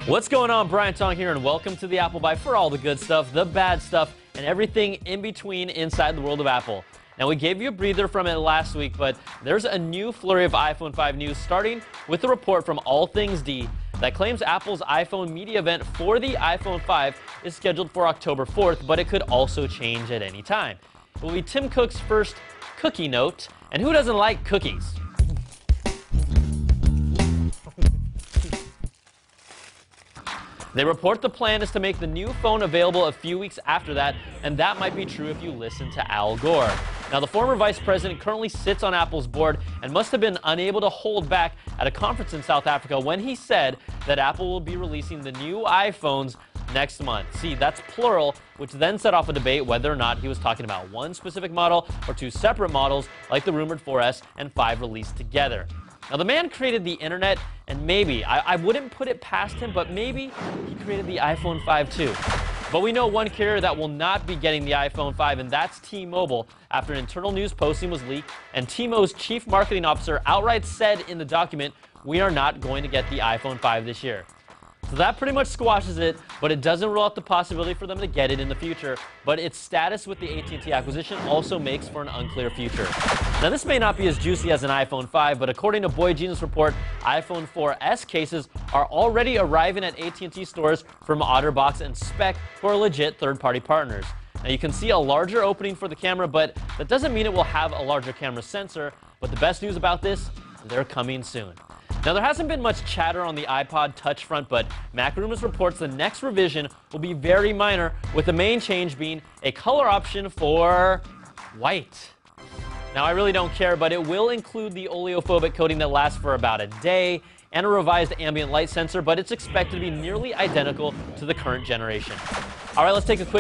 What's going on? Brian Tong here, and welcome to the Apple Bite for all the good stuff, the bad stuff, and everything in between inside the world of Apple. Now, we gave you a breather from it last week, but there's a new flurry of iPhone 5 news, starting with a report from All Things D that claims Apple's iPhone media event for the iPhone 5 is scheduled for October 4th, but it could also change at any time. It will be Tim Cook's first cookie note, and who doesn't like cookies? They report the plan is to make the new phone available a few weeks after that, and that might be true if you listen to Al Gore. Now, the former vice president currently sits on Apple's board and must have been unable to hold back at a conference in South Africa when he said that Apple will be releasing the new iPhones next month. See, that's plural, which then set off a debate whether or not he was talking about one specific model or two separate models, like the rumored 4S and 5 released together. Now, the man created the internet, and maybe, I wouldn't put it past him, but maybe he created the iPhone 5 too. But we know one carrier that will not be getting the iPhone 5, and that's T-Mobile, after an internal news posting was leaked, and T-Mo's chief marketing officer outright said in the document, "We are not going to get the iPhone 5 this year." So that pretty much squashes it, but it doesn't rule out the possibility for them to get it in the future. But its status with the AT&T acquisition also makes for an unclear future. Now, this may not be as juicy as an iPhone 5, but according to Boy Genius report, iPhone 4S cases are already arriving at AT&T stores from OtterBox and Spec, who are legit third-party partners. Now, you can see a larger opening for the camera, but that doesn't mean it will have a larger camera sensor. But the best news about this, they're coming soon. Now, there hasn't been much chatter on the iPod Touch front, but Mac Rumors reports the next revision will be very minor, with the main change being a color option for white. Now, I really don't care, but it will include the oleophobic coating that lasts for about a day and a revised ambient light sensor, but it's expected to be nearly identical to the current generation. All right, let's take a quick